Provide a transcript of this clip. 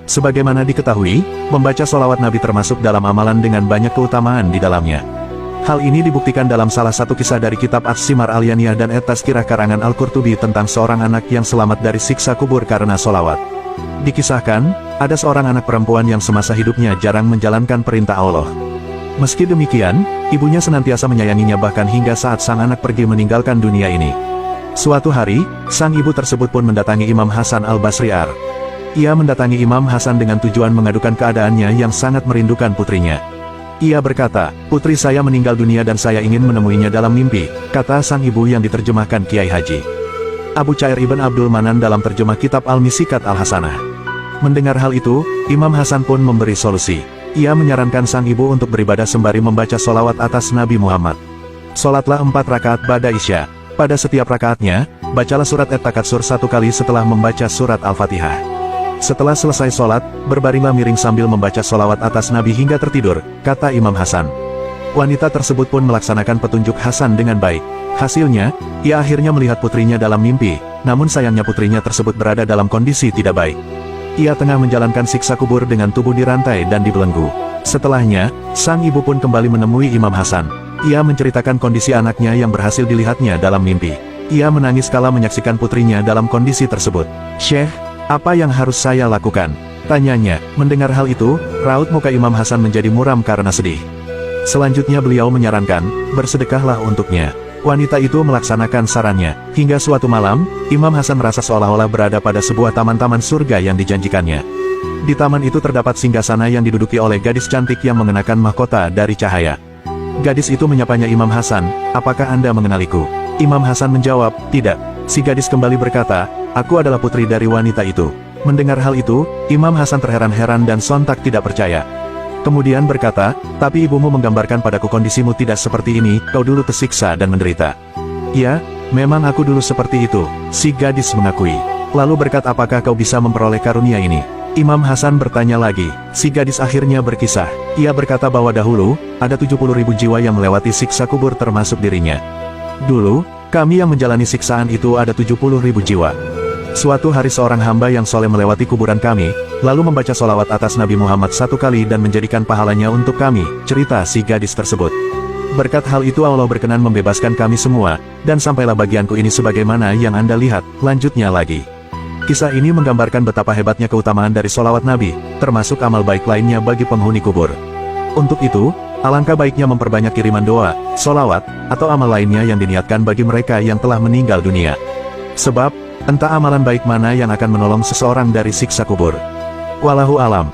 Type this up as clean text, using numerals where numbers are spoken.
Sebagaimana diketahui, membaca sholawat Nabi termasuk dalam amalan dengan banyak keutamaan di dalamnya. Hal ini dibuktikan dalam salah satu kisah dari kitab As-Simar Al-Yaniyah dan At-Tazkirah karangan Al-Qurtubi tentang seorang anak yang selamat dari siksa kubur karena sholawat. Dikisahkan, ada seorang anak perempuan yang semasa hidupnya jarang menjalankan perintah Allah. Meski demikian, ibunya senantiasa menyayanginya bahkan hingga saat sang anak pergi meninggalkan dunia ini. Suatu hari, sang ibu tersebut pun mendatangi Imam Hasan Al-Basri'ar. Ia mendatangi Imam Hasan dengan tujuan mengadukan keadaannya yang sangat merindukan putrinya. Ia berkata, "Putri saya meninggal dunia dan saya ingin menemuinya dalam mimpi," kata sang ibu yang diterjemahkan Kiai Haji Abu Cair Ibn Abdul Manan dalam terjemah kitab Al-Misikat Al-Hasanah. Mendengar hal itu, Imam Hasan pun memberi solusi. Ia menyarankan sang ibu untuk beribadah sembari membaca solawat atas Nabi Muhammad. Solatlah 4 rakaat ba'da Isya. Pada setiap rakaatnya, bacalah surat At-Takatsur 1 kali setelah membaca surat Al-Fatihah. Setelah selesai sholat, berbaringlah miring sambil membaca solawat atas Nabi hingga tertidur, kata Imam Hasan. Wanita tersebut pun melaksanakan petunjuk Hasan dengan baik. Hasilnya, ia akhirnya melihat putrinya dalam mimpi, namun sayangnya putrinya tersebut berada dalam kondisi tidak baik. Ia tengah menjalankan siksa kubur dengan tubuh dirantai dan dibelenggu. Setelahnya, sang ibu pun kembali menemui Imam Hasan. Ia menceritakan kondisi anaknya yang berhasil dilihatnya dalam mimpi. Ia menangis kala menyaksikan putrinya dalam kondisi tersebut. "Syekh, apa yang harus saya lakukan?" tanyanya. Mendengar hal itu, raut muka Imam Hasan menjadi muram karena sedih. Selanjutnya beliau menyarankan, bersedekahlah untuknya. Wanita itu melaksanakan sarannya. Hingga suatu malam, Imam Hasan merasa seolah-olah berada pada sebuah taman-taman surga yang dijanjikannya. Di taman itu terdapat singgasana yang diduduki oleh gadis cantik yang mengenakan mahkota dari cahaya. Gadis itu menyapanya Imam Hasan, "Apakah Anda mengenaliku?" Imam Hasan menjawab, "Tidak." Si gadis kembali berkata, "Aku adalah putri dari wanita itu." Mendengar hal itu, Imam Hasan terheran-heran dan sontak tidak percaya. Kemudian berkata, "Tapi ibumu menggambarkan padaku kondisimu tidak seperti ini, kau dulu tersiksa dan menderita." "Ya, memang aku dulu seperti itu," si gadis mengakui. Lalu berkata, "Apakah kau bisa memperoleh karunia ini?" Imam Hasan bertanya lagi. Si gadis akhirnya berkisah. Ia berkata bahwa dahulu, ada 70.000 jiwa yang melewati siksa kubur termasuk dirinya. "Dulu, kami yang menjalani siksaan itu ada 70.000 jiwa. Suatu hari seorang hamba yang soleh melewati kuburan kami, lalu membaca solawat atas Nabi Muhammad 1 kali dan menjadikan pahalanya untuk kami," cerita si gadis tersebut. "Berkat hal itu Allah berkenan membebaskan kami semua, dan sampailah bagianku ini sebagaimana yang Anda lihat," lanjutnya lagi. Kisah ini menggambarkan betapa hebatnya keutamaan dari solawat Nabi, termasuk amal baik lainnya bagi penghuni kubur. Untuk itu, alangkah baiknya memperbanyak kiriman doa, solawat, atau amal lainnya yang diniatkan bagi mereka yang telah meninggal dunia. Sebab, entah amalan baik mana yang akan menolong seseorang dari siksa kubur. Wallahu alam.